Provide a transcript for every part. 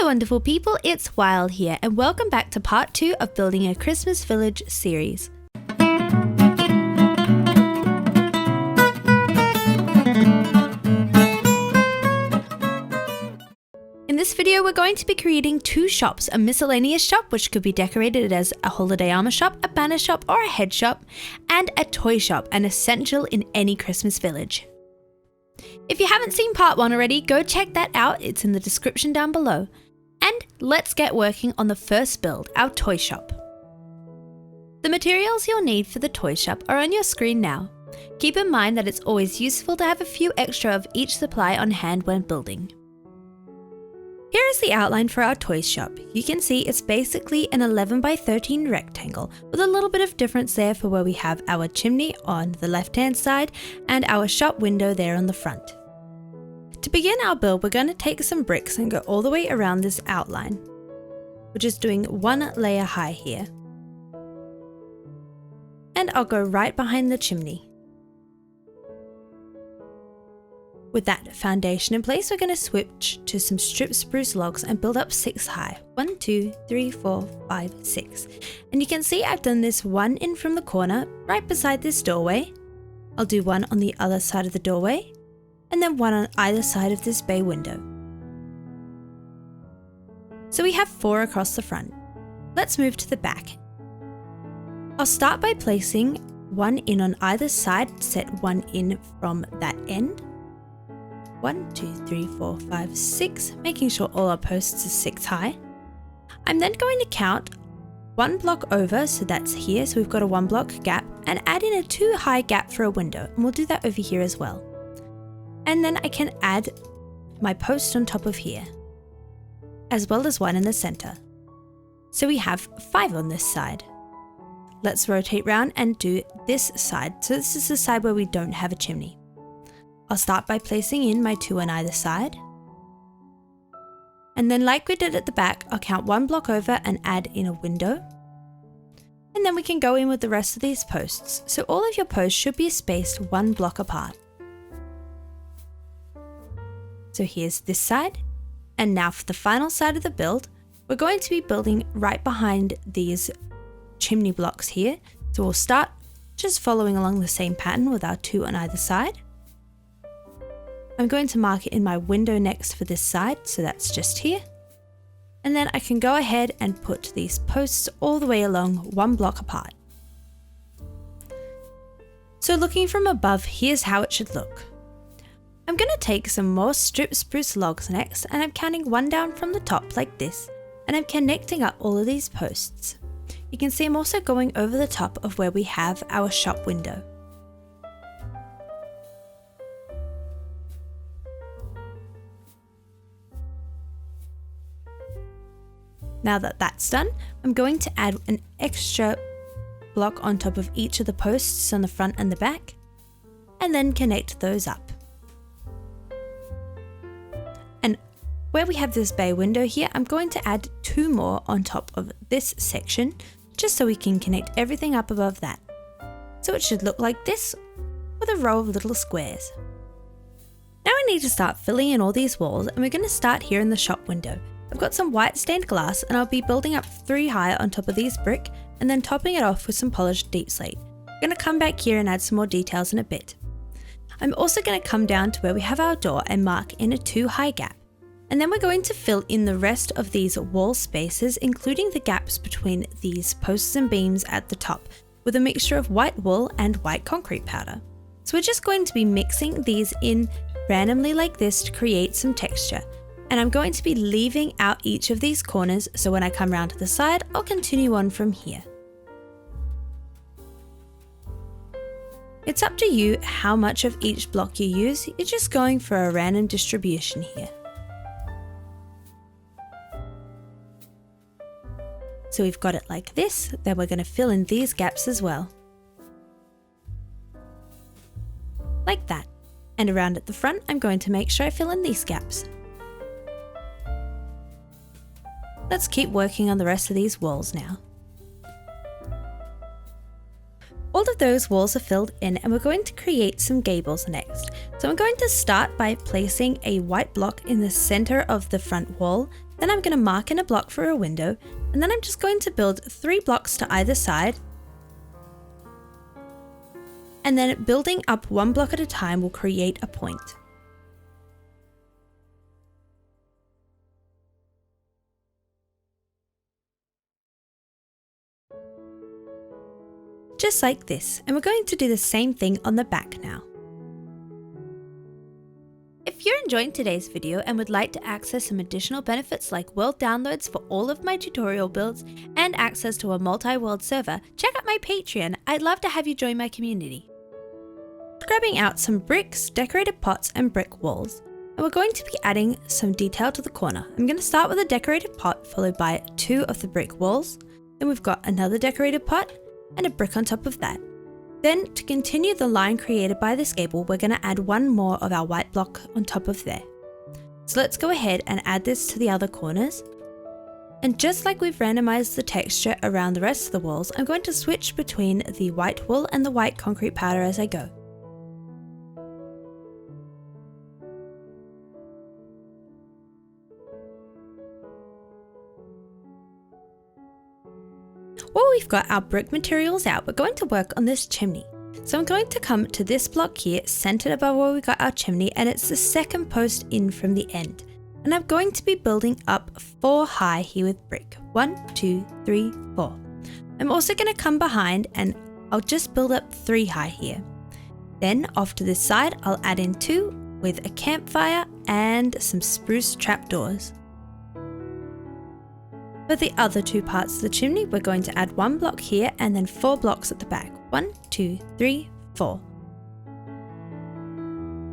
Hello wonderful people, it's Wild here and welcome back to part 2 of Building a Christmas Village series. In this video we're going to be creating 2 shops, a miscellaneous shop which could be decorated as a holiday armor shop, a banner shop or a head shop, and a toy shop, an essential in any Christmas village. If you haven't seen part 1 already, go check that out, it's in the description down below. And let's get working on the first build, our toy shop. The materials you'll need for the toy shop are on your screen now. Keep in mind that it's always useful to have a few extra of each supply on hand when building. Here is the outline for our toy shop. You can see it's basically an 11 by 13 rectangle with a little bit of difference there for where we have our chimney on the left hand side and our shop window there on the front. To begin our build, we're going to take some bricks and go all the way around this outline. We're just doing 1 layer high here. And I'll go right behind the chimney. With that foundation in place, we're going to switch to some stripped spruce logs and build up 6 high. 1, 2, 3, 4, 5, 6. And you can see I've done this 1 in from the corner, right beside this doorway. I'll do 1 on the other side of the doorway, and then 1 on either side of this bay window. So we have 4 across the front. Let's move to the back. I'll start by placing 1 in on either side, set 1 in from that end. 1, 2, 3, 4, 5, 6, making sure all our posts are 6 high. I'm then going to count 1 block over, so that's here, so we've got a 1 block gap, and add in a 2 high gap for a window, and we'll do that over here as well. And then I can add my post on top of here, as well as 1 in the center. So we have 5 on this side. Let's rotate round and do this side. So this is the side where we don't have a chimney. I'll start by placing in my 2 on either side. And then like we did at the back, I'll count 1 block over and add in a window. And then we can go in with the rest of these posts. So all of your posts should be spaced 1 block apart. So here's this side. And now for the final side of the build, we're going to be building right behind these chimney blocks here. So we'll start just following along the same pattern with our 2 on either side. I'm going to mark it in my window next for this side, so that's just here. And then I can go ahead and put these posts all the way along 1 block apart. So looking from above, here's how it should look. I'm going to take some more stripped spruce logs next, and I'm counting 1 down from the top like this, and I'm connecting up all of these posts. You can see I'm also going over the top of where we have our shop window. Now that that's done, I'm going to add an extra block on top of each of the posts on the front and the back, and then connect those up. And where we have this bay window here, I'm going to add 2 more on top of this section, just so we can connect everything up above that. So it should look like this, with a row of little squares. Now we need to start filling in all these walls, and we're going to start here in the shop window. I've got some white stained glass and I'll be building up 3 high on top of these brick and then topping it off with some polished deep slate. I'm going to come back here and add some more details in a bit. I'm also going to come down to where we have our door and mark in a 2 high gap. And then we're going to fill in the rest of these wall spaces, including the gaps between these posts and beams at the top, with a mixture of white wool and white concrete powder. So we're just going to be mixing these in randomly like this to create some texture. And I'm going to be leaving out each of these corners, so when I come round to the side, I'll continue on from here. It's up to you how much of each block you use, you're just going for a random distribution here. So we've got it like this, then we're going to fill in these gaps as well. Like that. And around at the front, I'm going to make sure I fill in these gaps. Let's keep working on the rest of these walls now. All of those walls are filled in and we're going to create some gables next. So I'm going to start by placing a white block in the center of the front wall. Then I'm going to mark in a block for a window, and then I'm just going to build 3 blocks to either side. And then building up 1 block at a time will create a point. Just like this, and we're going to do the same thing on the back now. If you're enjoying today's video and would like to access some additional benefits like world downloads for all of my tutorial builds and access to a multi-world server, check out my Patreon. I'd love to have you join my community. Grabbing out some bricks, decorated pots and brick walls, and we're going to be adding some detail to the corner. I'm going to start with a decorated pot followed by 2 of the brick walls. Then we've got another decorated pot and a brick on top of that. Then to continue the line created by this gable, we're going to add 1 more of our white block on top of there. So let's go ahead and add this to the other corners. And just like we've randomized the texture around the rest of the walls, I'm going to switch between the white wool and the white concrete powder as I go. While we've got our brick materials out, we're going to work on this chimney. So I'm going to come to this block here, centered above where we got our chimney, and it's the second post in from the end. And I'm going to be building up 4 high here with brick. 1, 2, 3, 4. I'm also going to come behind and I'll just build up 3 high here. Then off to this side, I'll add in 2 with a campfire and some spruce trapdoors. For the other 2 parts of the chimney, we're going to add 1 block here and then 4 blocks at the back. 1, 2, 3, 4.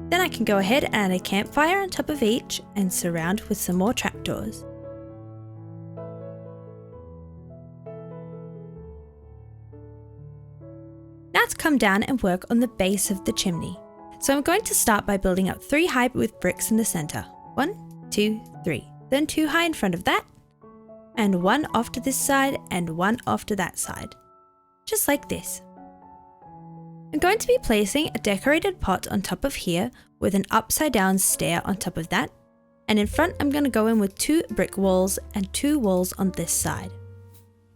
Then I can go ahead and add a campfire on top of each and surround with some more trapdoors. Now to come down and work on the base of the chimney. So I'm going to start by building up 3 high with bricks in the center. 1, 2, 3. Then 2 high in front of that, and 1 off to this side and 1 off to that side. Just like this. I'm going to be placing a decorated pot on top of here with an upside down stair on top of that. And in front, I'm going to go in with 2 brick walls and 2 walls on this side.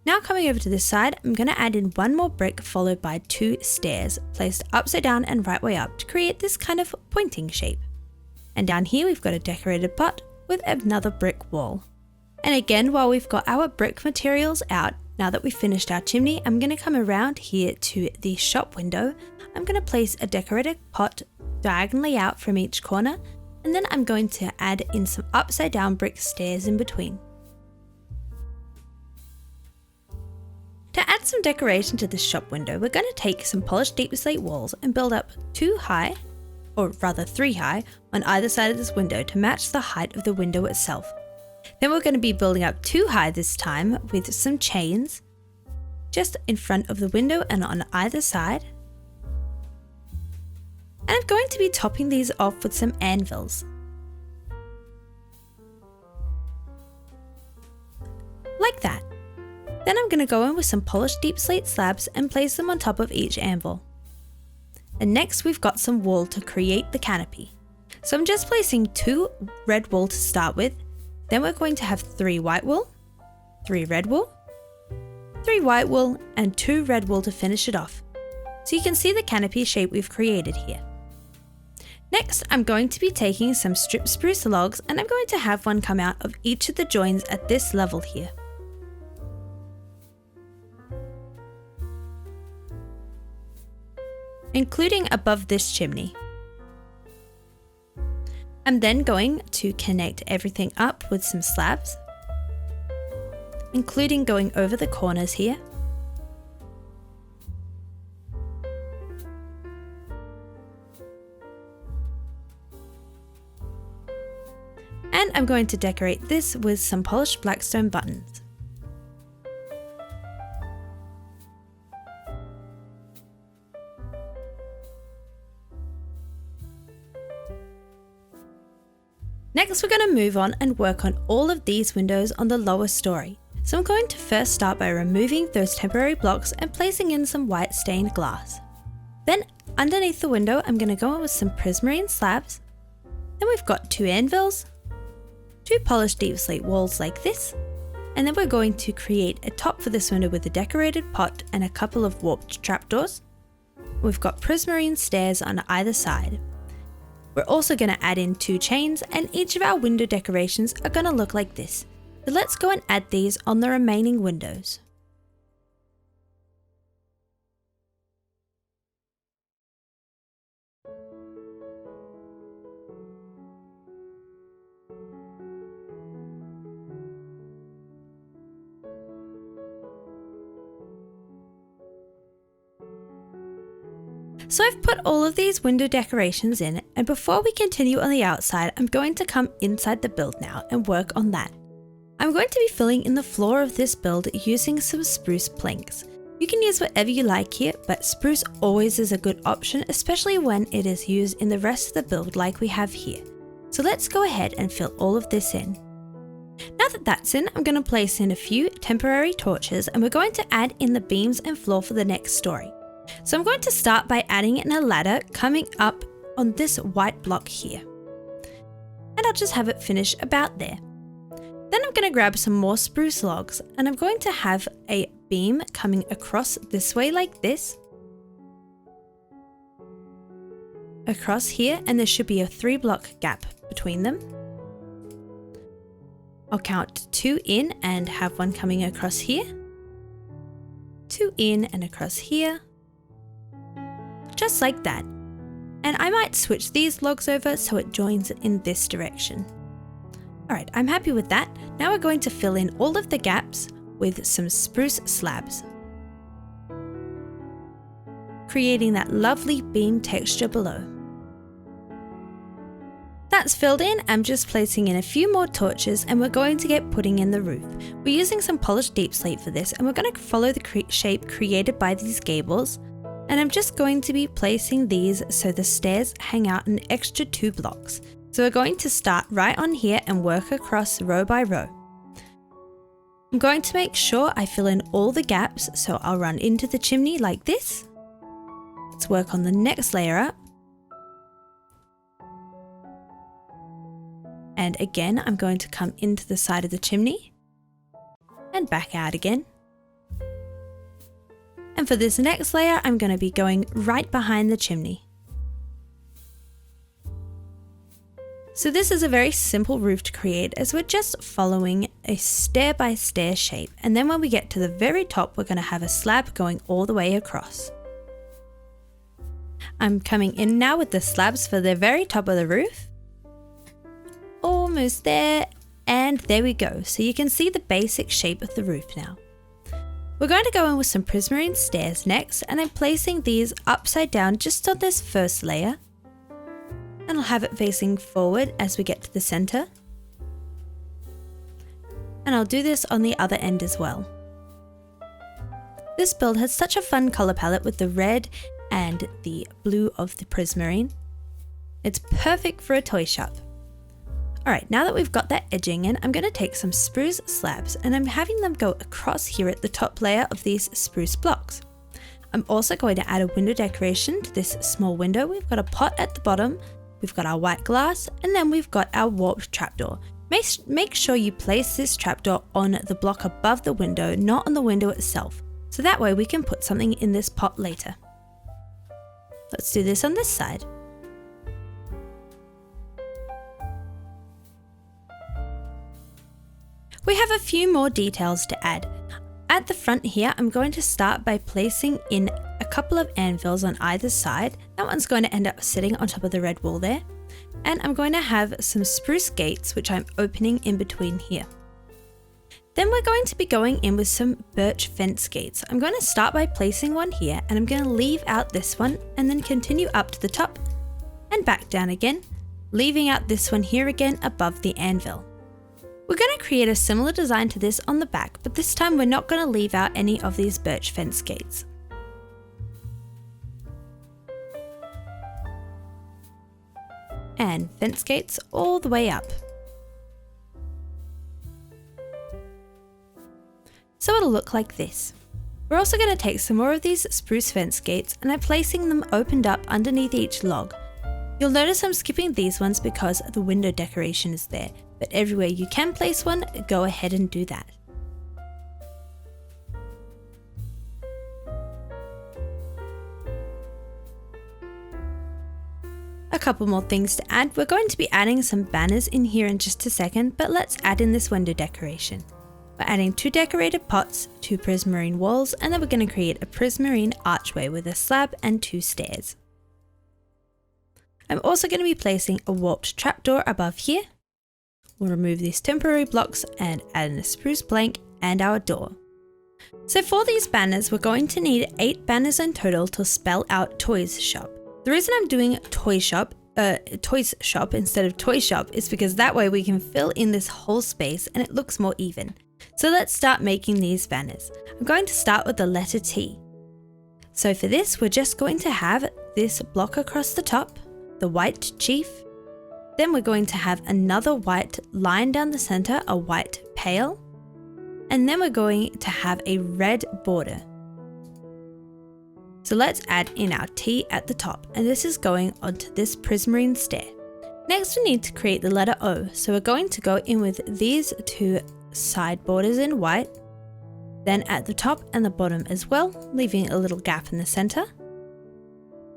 Now coming over to this side, I'm going to add in 1 more brick followed by 2 stairs placed upside down and right way up to create this kind of pointing shape. And down here, we've got a decorated pot with another brick wall. And again, while we've got our brick materials out, now that we've finished our chimney, I'm going to come around here to the shop window. I'm going to place a decorated pot diagonally out from each corner, and then I'm going to add in some upside down brick stairs in between. To add some decoration to this shop window, we're going to take some polished deep slate walls and build up 2 high, or rather 3 high, on either side of this window to match the height of the window itself. Then we're going to be building up 2 high this time with some chains just in front of the window and on either side. And I'm going to be topping these off with some anvils. Like that. Then I'm going to go in with some polished deep slate slabs and place them on top of each anvil. And next we've got some wool to create the canopy. So I'm just placing 2 red wool to start with. Then we're going to have 3 white wool, 3 red wool, 3 white wool, and 2 red wool to finish it off. So you can see the canopy shape we've created here. Next, I'm going to be taking some strip spruce logs and I'm going to have one come out of each of the joins at this level here. Including above this chimney. I'm then going to connect everything up with some slabs, including going over the corners here. And I'm going to decorate this with some polished blackstone buttons. Next, we're going to move on and work on all of these windows on the lower story. So I'm going to first start by removing those temporary blocks and placing in some white stained glass. Then underneath the window, I'm going to go in with some prismarine slabs. Then we've got 2 anvils, 2 polished deep slate walls like this, and then we're going to create a top for this window with a decorated pot and a couple of warped trapdoors. We've got prismarine stairs on either side. We're also going to add in 2 chains, and each of our window decorations are going to look like this. So let's go and add these on the remaining windows. So I've put all of these window decorations in, and before we continue on the outside, I'm going to come inside the build now and work on that. I'm going to be filling in the floor of this build using some spruce planks. You can use whatever you like here, but spruce always is a good option, especially when it is used in the rest of the build like we have here. So let's go ahead and fill all of this in. Now that that's in, I'm going to place in a few temporary torches, and we're going to add in the beams and floor for the next story. So I'm going to start by adding in a ladder coming up on this white block here. And I'll just have it finish about there. Then I'm going to grab some more spruce logs, and I'm going to have a beam coming across this way like this. Across here, and there should be a 3-block gap between them. I'll count 2 in and have one coming across here. 2 in and across here. Just like that. And I might switch these logs over so it joins in this direction. Alright, I'm happy with that. Now we're going to fill in all of the gaps with some spruce slabs, creating that lovely beam texture below. That's filled in. I'm just placing in a few more torches, and we're going to get putting in the roof. We're using some polished deep slate for this, and we're going to follow the shape created by these gables. And I'm just going to be placing these so the stairs hang out an extra 2 blocks. So we're going to start right on here and work across row by row. I'm going to make sure I fill in all the gaps, so I'll run into the chimney like this. Let's work on the next layer up. And again, I'm going to come into the side of the chimney and back out again. And for this next layer, I'm going to be going right behind the chimney. So this is a very simple roof to create, as we're just following a stair by stair shape. And then when we get to the very top, we're going to have a slab going all the way across. I'm coming in now with the slabs for the very top of the roof. Almost there, and there we go. So you can see the basic shape of the roof now. We're going to go in with some prismarine stairs next, and I'm placing these upside down just on this first layer. And I'll have it facing forward as we get to the center. And I'll do this on the other end as well. This build has such a fun color palette with the red and the blue of the prismarine. It's perfect for a toy shop. Alright, now that we've got that edging in, I'm going to take some spruce slabs, and I'm having them go across here at the top layer of these spruce blocks. I'm also going to add a window decoration to this small window. We've got a pot at the bottom, we've got our white glass, and then we've got our warped trapdoor. Make sure you place this trapdoor on the block above the window, not on the window itself, so that way we can put something in this pot later. Let's do this on this side. We have a few more details to add. At the front here, I'm going to start by placing in a couple of anvils on either side. That one's going to end up sitting on top of the red wall there. And I'm going to have some spruce gates, which I'm opening in between here. Then we're going to be going in with some birch fence gates. I'm going to start by placing one here, and I'm going to leave out this one and then continue up to the top and back down again, leaving out this one here again above the anvil. We're going to create a similar design to this on the back, but this time we're not going to leave out any of these birch fence gates. And fence gates all the way up. So it'll look like this. We're also going to take some more of these spruce fence gates and I'm placing them opened up underneath each log. You'll notice I'm skipping these ones because the window decoration is there, but everywhere you can place one, go ahead and do that. A couple more things to add. We're going to be adding some banners in here in just a second, but let's add in this window decoration. We're adding 2 decorated pots, 2 prismarine walls, and then we're going to create a prismarine archway with a slab and 2 stairs. I'm also going to be placing a warped trapdoor above here. We'll remove these temporary blocks and add in a spruce plank and our door. So for these banners, we're going to need 8 banners in total to spell out Toys Shop. The reason I'm doing Toys Shop instead of Toy Shop is because that way we can fill in this whole space and it looks more even. So let's start making these banners. I'm going to start with the letter T. So for this, we're just going to have this block across the top, the white chief. Then we're going to have another white line down the center, a white pale. And then we're going to have a red border. So let's add in our T at the top, and this is going onto this prismarine stair. Next we need to create the letter O, so we're going to go in with these 2 side borders in white, then at the top and the bottom as well, leaving a little gap in the center.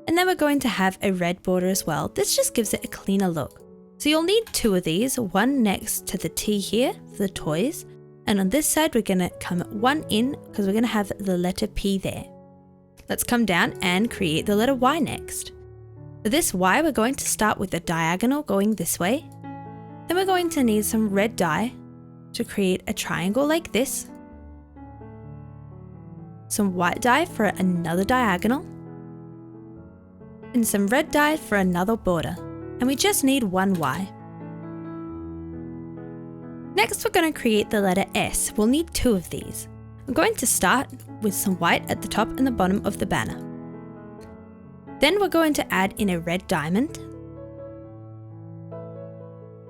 And then we're going to have a red border as well. This just gives it a cleaner look. So you'll need 2 of these, one next to the T here for the toys, and on this side we're going to come 1 in because we're going to have the letter P there. Let's come down and create the letter Y next. For this Y, we're going to start with a diagonal going this way. Then we're going to need some red dye to create a triangle like this. Some white dye for another diagonal. And some red dye for another border. And we just need 1 Y. Next, we're going to create the letter S. We'll need 2 of these. I'm going to start with some white at the top and the bottom of the banner. Then we're going to add in a red diamond.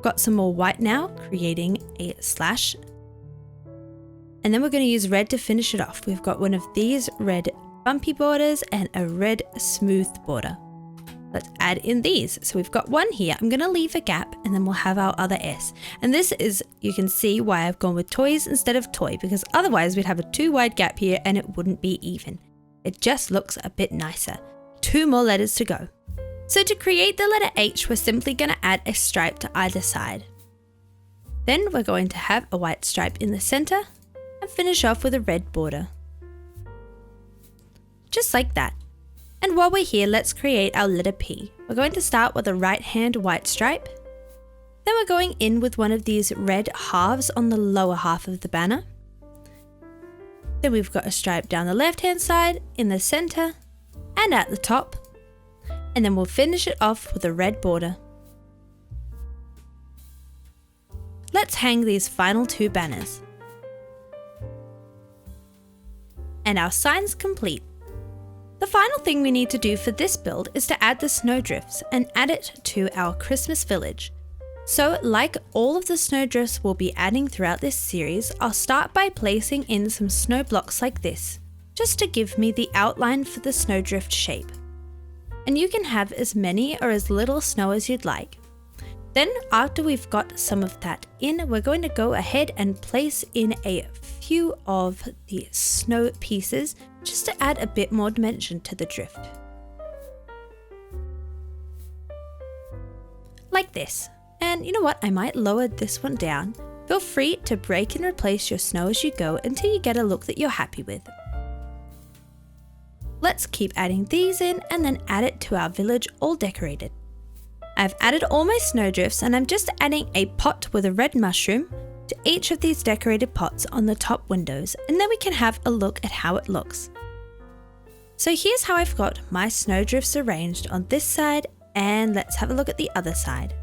Got some more white now, creating a slash. And then we're going to use red to finish it off. We've got one of these red bumpy borders and a red smooth border. Let's add in these. So we've got 1 here. I'm going to leave a gap and then we'll have our other S. And this is, you can see why I've gone with toys instead of toy, because otherwise we'd have a 2 wide gap here and it wouldn't be even. It just looks a bit nicer. 2 more letters to go. So to create the letter H, we're simply going to add a stripe to either side. Then we're going to have a white stripe in the center and finish off with a red border. Just like that. And while we're here, let's create our letter P. We're going to start with a right hand white stripe. Then we're going in with one of these red halves on the lower half of the banner. Then we've got a stripe down the left hand side, in the center, and at the top. And then we'll finish it off with a red border. Let's hang these final 2 banners. And our sign's complete. The final thing we need to do for this build is to add the snowdrifts and add it to our Christmas village. So like all of the snowdrifts we'll be adding throughout this series, I'll start by placing in some snow blocks like this, just to give me the outline for the snowdrift shape. And you can have as many or as little snow as you'd like. Then after we've got some of that in, we're going to go ahead and place in a few of the snow pieces just to add a bit more dimension to the drift. Like this. And you know what, I might lower this one down. Feel free to break and replace your snow as you go until you get a look that you're happy with. Let's keep adding these in and then add it to our village all decorated. I've added all my snowdrifts and I'm just adding a pot with a red mushroom to each of these decorated pots on the top windows, and then we can have a look at how it looks. So here's how I've got my snowdrifts arranged on this side, and let's have a look at the other side.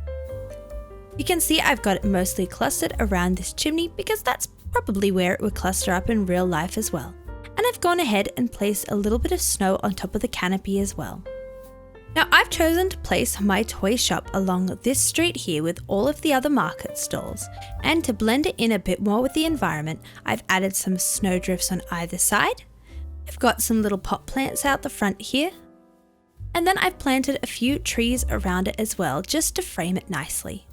You can see I've got it mostly clustered around this chimney because that's probably where it would cluster up in real life as well. And I've gone ahead and placed a little bit of snow on top of the canopy as well. Now I've chosen to place my toy shop along this street here with all of the other market stalls, and to blend it in a bit more with the environment, I've added some snowdrifts on either side, I've got some little pot plants out the front here. And then I've planted a few trees around it as well, just to frame it nicely.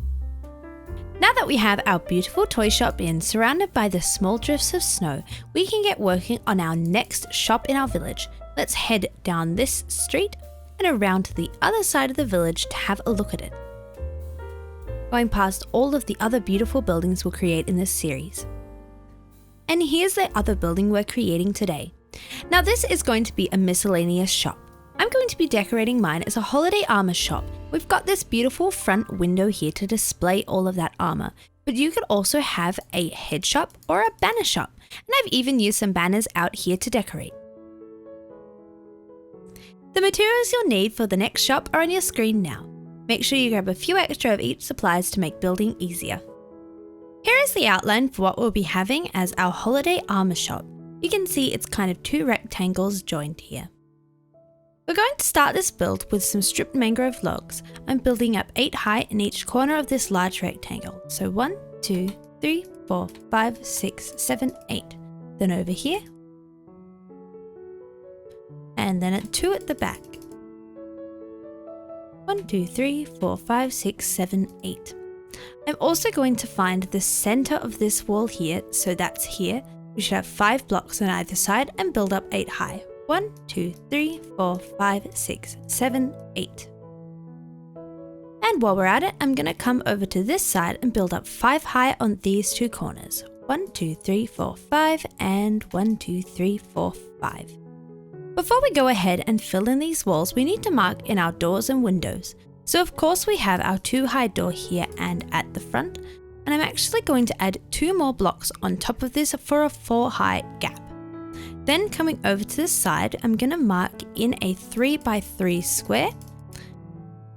Now that we have our beautiful toy shop in, surrounded by the small drifts of snow, we can get working on our next shop in our village. Let's head down this street and around to the other side of the village to have a look at it. Going past all of the other beautiful buildings we'll create in this series. And here's the other building we're creating today. Now this is going to be a miscellaneous shop. I'm going to be decorating mine as a holiday armor shop. We've got this beautiful front window here to display all of that armor, but you could also have a head shop or a banner shop, and I've even used some banners out here to decorate. The materials you'll need for the next shop are on your screen now. Make sure you grab a few extra of each supplies to make building easier. Here is the outline for what we'll be having as our holiday armor shop. You can see it's kind of two rectangles joined here. We're going to start this build with some stripped mangrove logs. I'm building up 8 high in each corner of this large rectangle. So 1, 2, 3, 4, 5, 6, 7, 8. Then over here. And then 2 at the back. 1, 2, 3, 4, 5, 6, 7, 8. I'm also going to find the center of this wall here, so that's here. We should have 5 blocks on either side and build up 8 high. 1, 2, 3, 4, 5, 6, 7, 8. And while we're at it, I'm going to come over to this side and build up 5 high on these 2 corners. 1, 2, 3, 4, 5, and 1, 2, 3, 4, 5. Before we go ahead and fill in these walls, we need to mark in our doors and windows. So of course we have our 2 high door here and at the front, and I'm actually going to add 2 more blocks on top of this for a 4 high gap. Then coming over to the side, I'm going to mark in a 3 by 3 square,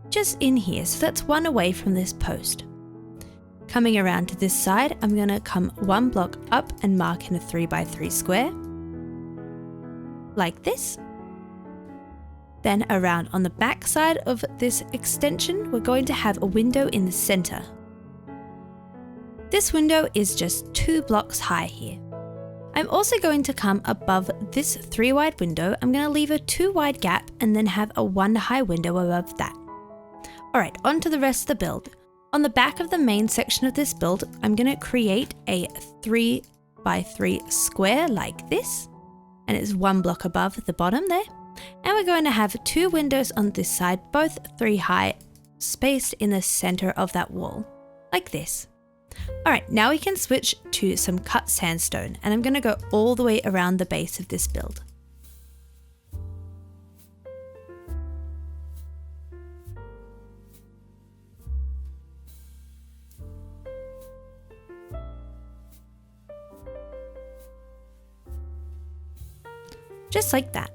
just in here, so that's 1 away from this post. Coming around to this side, I'm going to come 1 block up and mark in a 3 by 3 square, like this. Then around on the back side of this extension, we're going to have a window in the center. This window is just 2 blocks high here. I'm also going to come above this 3 wide window. I'm going to leave a 2 wide gap and then have a 1 high window above that. Alright, on to the rest of the build. On the back of the main section of this build, I'm going to create a 3 by 3 square like this. And it's 1 block above the bottom there. And we're going to have 2 windows on this side, both 3 high, spaced in the center of that wall, like this. Alright, now we can switch to some cut sandstone, and I'm going to go all the way around the base of this build. Just like that.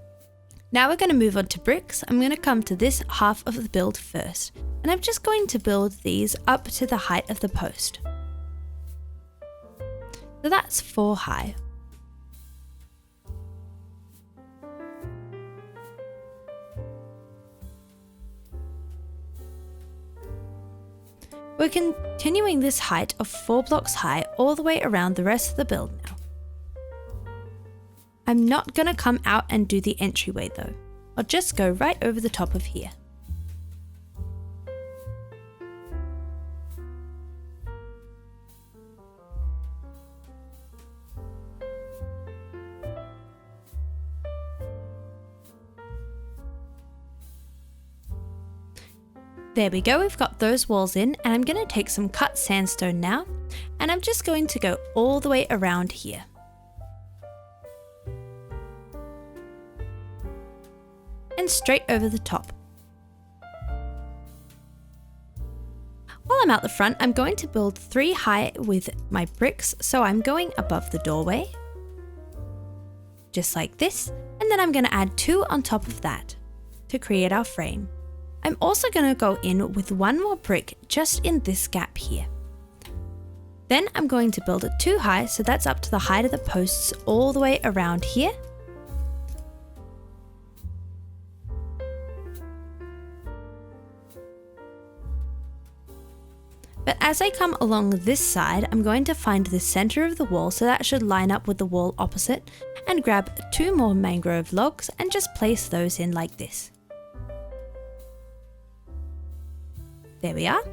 Now we're going to move on to bricks. I'm going to come to this half of the build first, and I'm just going to build these up to the height of the post. So that's 4 high. We're continuing this height of 4 blocks high all the way around the rest of the build now. I'm not going to come out and do the entryway though. I'll just go right over the top of here. There we go, we've got those walls in, and I'm going to take some cut sandstone now, and I'm just going to go all the way around here. And straight over the top. While I'm out the front, I'm going to build 3 high with my bricks, so I'm going above the doorway, just like this, and then I'm going to add 2 on top of that to create our frame. I'm also going to go in with 1 more brick just in this gap here. Then I'm going to build it 2 high, so that's up to the height of the posts all the way around here. But as I come along this side, I'm going to find the center of the wall, so that should line up with the wall opposite, and grab 2 more mangrove logs and just place those in like this. There we are.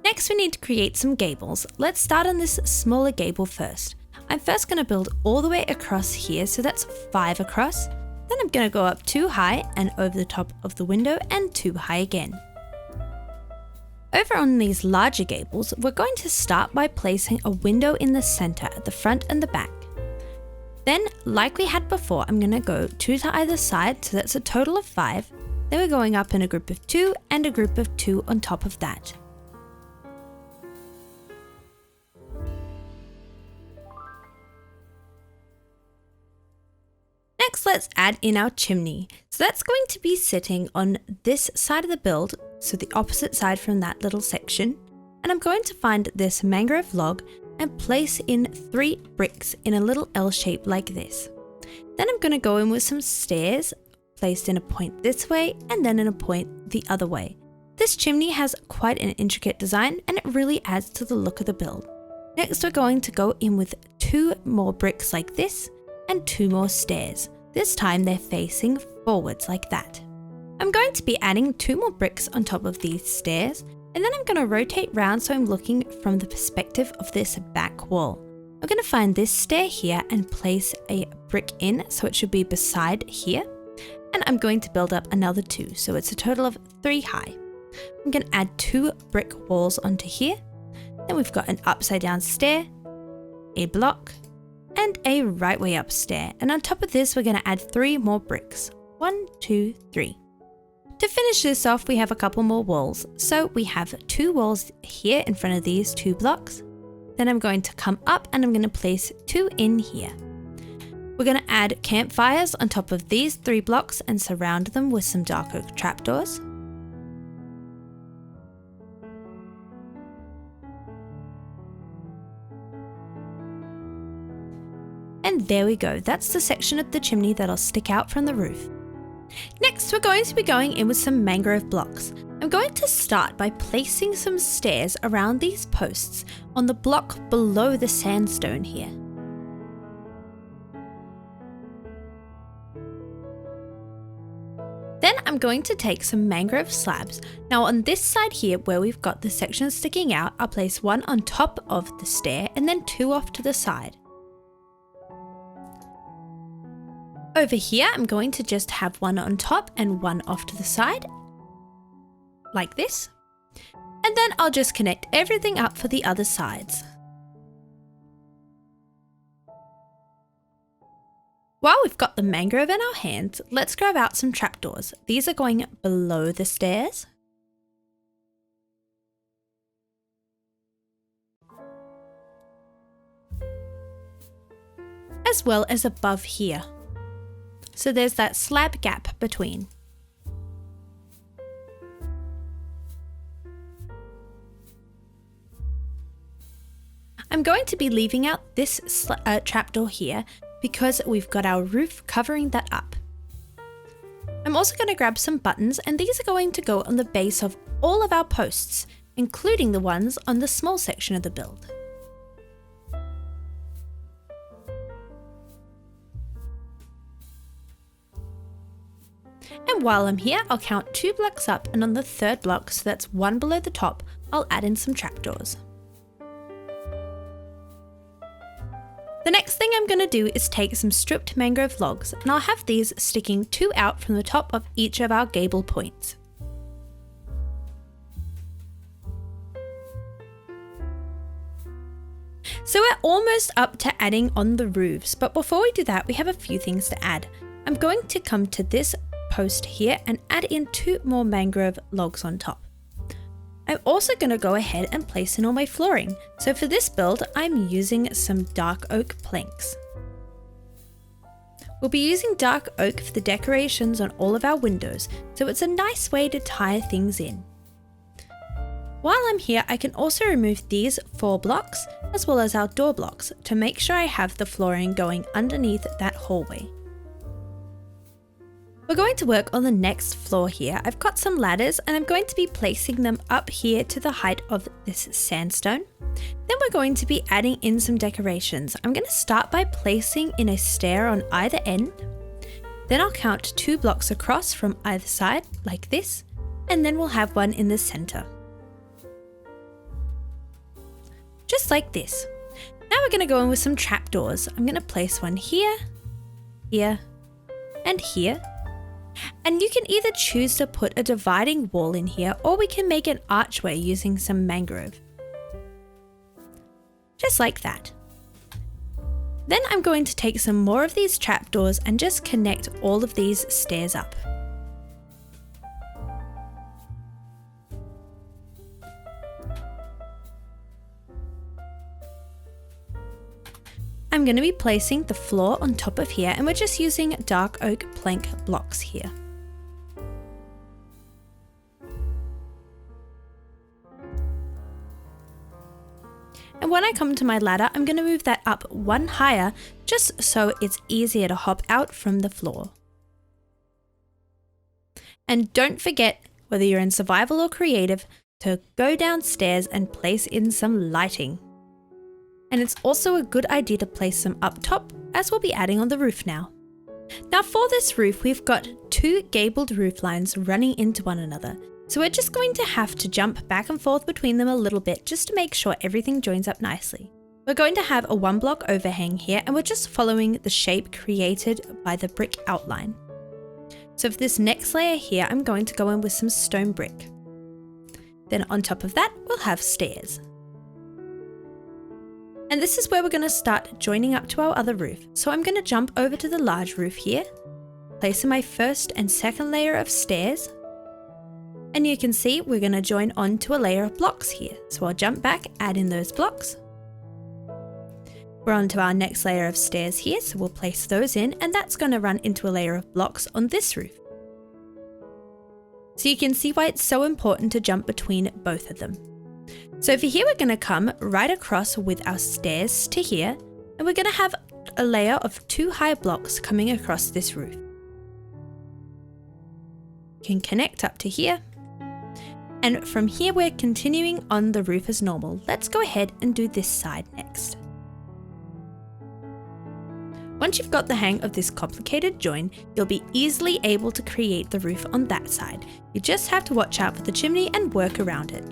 Next we need to create some gables. Let's start on this smaller gable first. I'm first going to build all the way across here, so that's 5 across. Then I'm going to go up 2 high and over the top of the window and 2 high again. Over on these larger gables, we're going to start by placing a window in the center at the front and the back. Then, like we had before, I'm going to go 2 to either side, so that's a total of 5. Then we're going up in a group of 2 and a group of 2 on top of that. Next, let's add in our chimney. So that's going to be sitting on this side of the build, so the opposite side from that little section. And I'm going to find this mangrove log and place in 3 bricks in a little L shape like this. Then I'm going to go in with some stairs, placed in a point this way and then in a point the other way. This chimney has quite an intricate design and it really adds to the look of the build. Next, we're going to go in with 2 more bricks like this and 2 more stairs. This time they're facing forwards like that. I'm going to be adding 2 more bricks on top of these stairs, and then I'm going to rotate round so I'm looking from the perspective of this back wall. I'm going to find this stair here and place a brick in, so it should be beside here. And I'm going to build up another 2, so it's a total of 3 high. I'm going to add 2 brick walls onto here. Then we've got an upside down stair, a block, and a right way up stair. And on top of this, we're going to add 3 more bricks. 1, 2, 3. To finish this off, we have a couple more walls. So we have 2 walls here in front of these 2 blocks. Then I'm going to come up and I'm going to place 2 in here. We're going to add campfires on top of these 3 blocks and surround them with some dark oak trapdoors. And there we go, that's the section of the chimney that'll stick out from the roof. Next, we're going to be going in with some mangrove blocks. I'm going to start by placing some stairs around these posts on the block below the sandstone here. Then I'm going to take some mangrove slabs. Now on this side here where we've got the section sticking out, I'll place 1 on top of the stair and then 2 off to the side. Over here, I'm going to just have 1 on top and 1 off to the side, like this. And then I'll just connect everything up for the other sides. While we've got the mangrove in our hands, let's grab out some trapdoors. These are going below the stairs. As well as above here. So there's that slab gap between. I'm going to be leaving out this trapdoor here because we've got our roof covering that up. I'm also going to grab some buttons, and these are going to go on the base of all of our posts, including the ones on the small section of the build. And while I'm here, I'll count 2 blocks up, and on the 3rd block, so that's 1 below the top, I'll add in some trapdoors. The next thing I'm going to do is take some stripped mangrove logs, and I'll have these sticking 2 out from the top of each of our gable points. So we're almost up to adding on the roofs, but before we do that, we have a few things to add. I'm going to come to this post here and add in 2 more mangrove logs on top. I'm also going to go ahead and place in all my flooring. So for this build, I'm using some dark oak planks. We'll be using dark oak for the decorations on all of our windows, so it's a nice way to tie things in. While I'm here, I can also remove these 4 blocks as well as our door blocks to make sure I have the flooring going underneath that hallway. We're going to work on the next floor here. I've got some ladders and I'm going to be placing them up here to the height of this sandstone. Then we're going to be adding in some decorations. I'm going to start by placing in a stair on either end. Then I'll count 2 blocks across from either side like this, and then we'll have one in the center. Just like this. Now we're going to go in with some trapdoors. I'm going to place one here, here, and here. And you can either choose to put a dividing wall in here, or we can make an archway using some mangrove. Just like that. Then I'm going to take some more of these trapdoors and just connect all of these stairs up. I'm going to be placing the floor on top of here, and we're just using dark oak plank blocks here. And when I come to my ladder, I'm going to move that up one higher just so it's easier to hop out from the floor. And don't forget, whether you're in survival or creative, to go downstairs and place in some lighting. And it's also a good idea to place some up top, as we'll be adding on the roof now. Now for this roof, we've got 2 gabled roof lines running into one another. So we're just going to have to jump back and forth between them a little bit just to make sure everything joins up nicely. We're going to have a 1 block overhang here, and we're just following the shape created by the brick outline. So for this next layer here, I'm going to go in with some stone brick. Then on top of that, we'll have stairs. And this is where we're going to start joining up to our other roof. So I'm going to jump over to the large roof here, place in my first and second layer of stairs. And you can see we're going to join on to a layer of blocks here. So I'll jump back, add in those blocks. We're on to our next layer of stairs here, so we'll place those in, and that's going to run into a layer of blocks on this roof. So you can see why it's so important to jump between both of them. So over here, we're going to come right across with our stairs to here, and we're going to have a layer of 2 high blocks coming across this roof. You can connect up to here. And from here, we're continuing on the roof as normal. Let's go ahead and do this side next. Once you've got the hang of this complicated join, you'll be easily able to create the roof on that side. You just have to watch out for the chimney and work around it.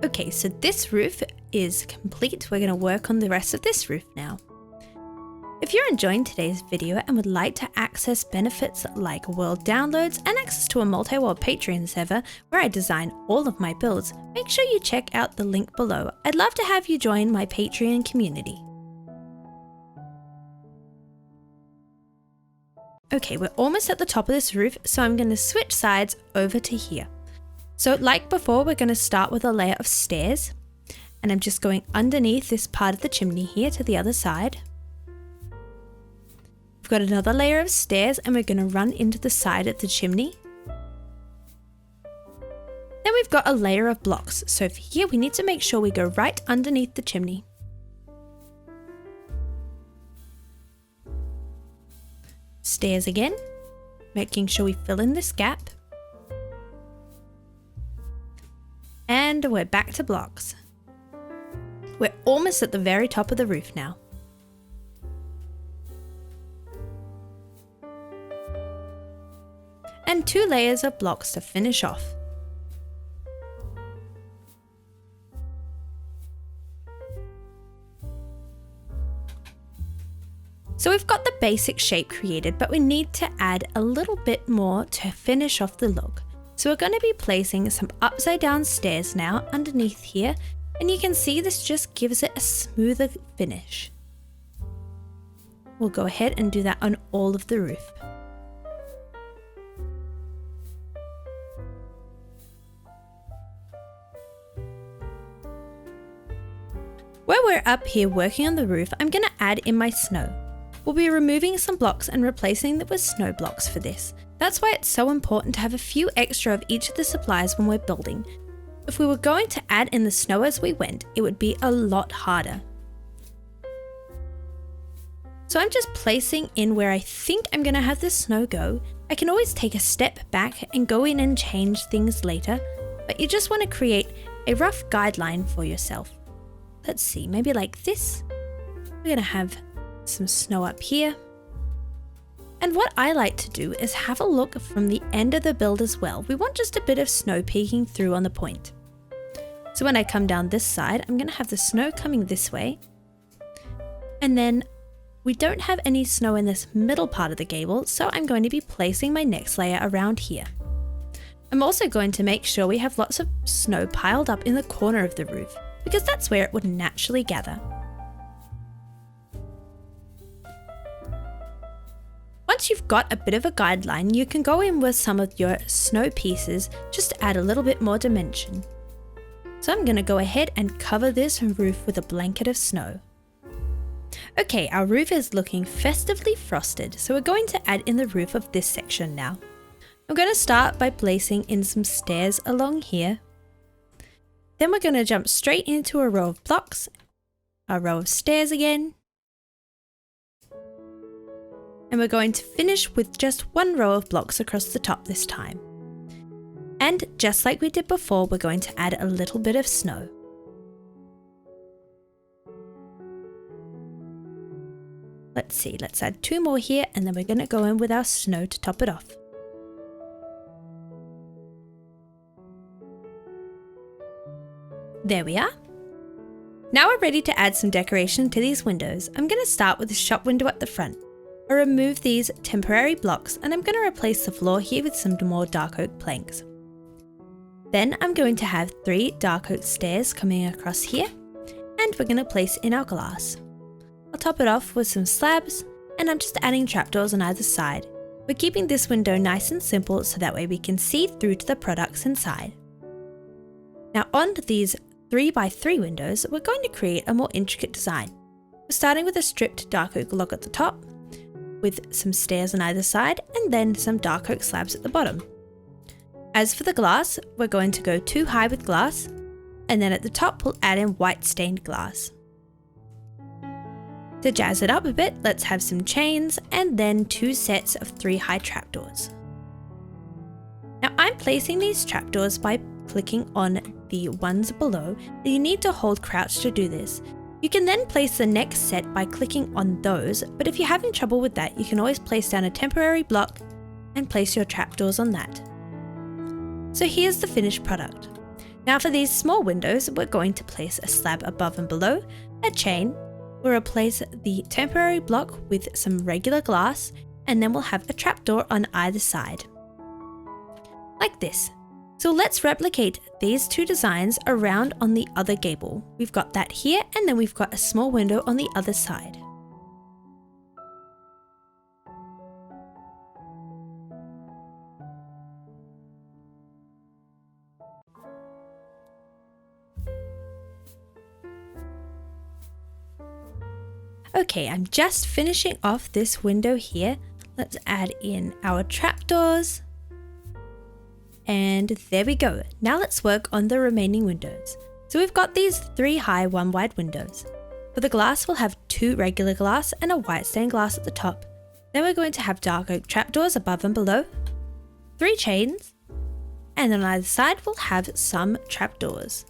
Okay, so this roof is complete. We're going to work on the rest of this roof now. If you're enjoying today's video and would like to access benefits like world downloads and access to a multi-world Patreon server where I design all of my builds, make sure you check out the link below. I'd love to have you join my Patreon community. Okay, we're almost at the top of this roof, so I'm going to switch sides over to here. So like before, we're going to start with a layer of stairs, and I'm just going underneath this part of the chimney here to the other side. We've got another layer of stairs, and we're going to run into the side of the chimney. Then we've got a layer of blocks, so for here we need to make sure we go right underneath the chimney. Stairs again, making sure we fill in this gap. And we're back to blocks. We're almost at the very top of the roof now. And 2 layers of blocks to finish off. So we've got the basic shape created, but we need to add a little bit more to finish off the look. So we're going to be placing some upside down stairs now underneath here, and you can see this just gives it a smoother finish. We'll go ahead and do that on all of the roof. Where we're up here working on the roof, I'm going to add in my snow. we'll be removing some blocks and replacing them with snow blocks for this. That's why it's so important to have a few extra of each of the supplies when we're building. If we were going to add in the snow as we went, it would be a lot harder. So I'm just placing in where I think I'm going to have the snow go. I can always take a step back and go in and change things later, but you just want to create a rough guideline for yourself. Let's see, maybe like this. We're going to have some snow up here. And what I like to do is have a look from the end of the build as well. We want just a bit of snow peeking through on the point. So when I come down this side, I'm going to have the snow coming this way. And then we don't have any snow in this middle part of the gable, so I'm going to be placing my next layer around here. I'm also going to make sure we have lots of snow piled up in the corner of the roof, because that's where it would naturally gather. Once you've got a bit of a guideline, you can go in with some of your snow pieces just to add a little bit more dimension. So I'm going to go ahead and cover this roof with a blanket of snow. Okay, our roof is looking festively frosted, so we're going to add in the roof of this section now. I'm going to start by placing in some stairs along here. Then we're going to jump straight into a row of blocks, a row of stairs again. And we're going to finish with just one row of blocks across the top this time. And just like we did before, we're going to add a little bit of snow. Let's see, let's add 2 more here, and then we're going to go in with our snow to top it off. There we are. Now we're ready to add some decoration to these windows. I'm going to start with the shop window at the front. I remove these temporary blocks, and I'm going to replace the floor here with some more dark oak planks. Then I'm going to have 3 dark oak stairs coming across here, and we're going to place in our glass. I'll top it off with some slabs, and I'm just adding trapdoors on either side. We're keeping this window nice and simple so that way we can see through to the products inside. Now on these 3x3 windows, we're going to create a more intricate design. We're starting with a stripped dark oak log at the top, with some stairs on either side, and then some dark oak slabs at the bottom. As for the glass, we're going to go 2 high with glass, and then at the top we'll add in white stained glass. To jazz it up a bit, let's have some chains and then 2 sets of 3 high trapdoors. Now I'm placing these trapdoors by clicking on the ones below, and you need to hold crouch to do this. You can then place the next set by clicking on those, but if you're having trouble with that, you can always place down a temporary block and place your trapdoors on that. So here's the finished product. Now for these small windows, we're going to place a slab above and below, a chain. We'll replace the temporary block with some regular glass, and then we'll have a trapdoor on either side. Like this. So let's replicate these 2 designs around on the other gable. We've got that here, and then we've got a small window on the other side. Okay, I'm just finishing off this window here. Let's add in our trapdoors. And there we go. Now let's work on the remaining windows. So we've got these 3 high, 1 wide windows. For the glass, we'll have 2 regular glass and a white stained glass at the top. Then we're going to have dark oak trapdoors above and below, 3 chains, and then on either side we'll have some trapdoors.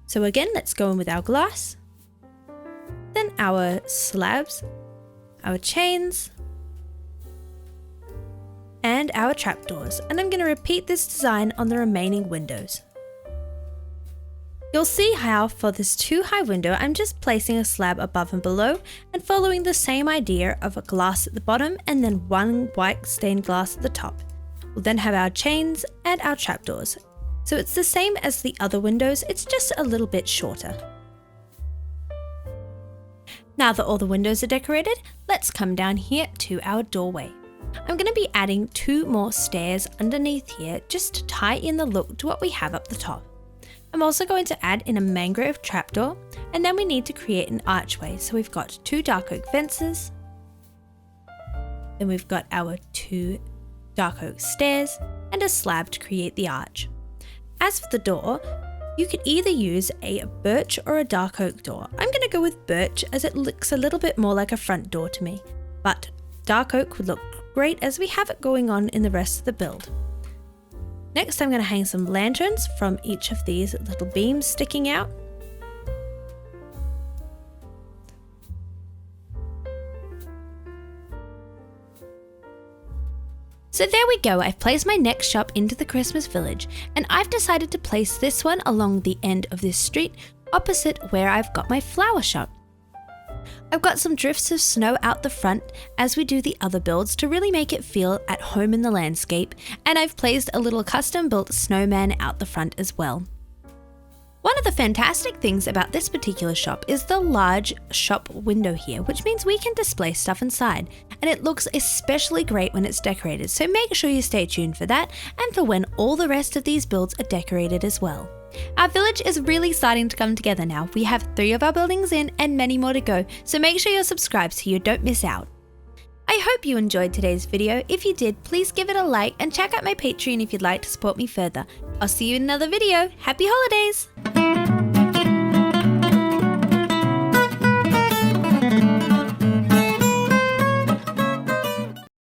So again, let's go in with our glass, then our slabs, our chains, and our trapdoors, and I'm going to repeat this design on the remaining windows. You'll see how for this 2 high window, I'm just placing a slab above and below and following the same idea of a glass at the bottom and then 1 white stained glass at the top. We'll then have our chains and our trapdoors. So it's the same as the other windows, it's just a little bit shorter. Now that all the windows are decorated, let's come down here to our doorway. I'm going to be adding 2 more stairs underneath here just to tie in the look to what we have up the top. I'm also going to add in a mangrove trapdoor, and then we need to create an archway. So we've got 2 dark oak fences, then we've got our 2 dark oak stairs and a slab to create the arch. As for the door, you could either use a birch or a dark oak door. I'm going to go with birch as it looks a little bit more like a front door to me, but dark oak would look great as we have it going on in the rest of the build. Next, I'm going to hang some lanterns from each of these little beams sticking out. So there we go, I've placed my next shop into the Christmas village, and I've decided to place this one along the end of this street, opposite where I've got my flower shop. I've got some drifts of snow out the front as we do the other builds to really make it feel at home in the landscape, and I've placed a little custom built snowman out the front as well. One of the fantastic things about this particular shop is the large shop window here, which means we can display stuff inside, and it looks especially great when it's decorated, so make sure you stay tuned for that and for when all the rest of these builds are decorated as well. Our village is really starting to come together now. We have 3 of our buildings in and many more to go, so make sure you're subscribed so you don't miss out. I hope you enjoyed today's video. If you did, please give it a like and check out my Patreon if you'd like to support me further. I'll see you in another video. Happy holidays!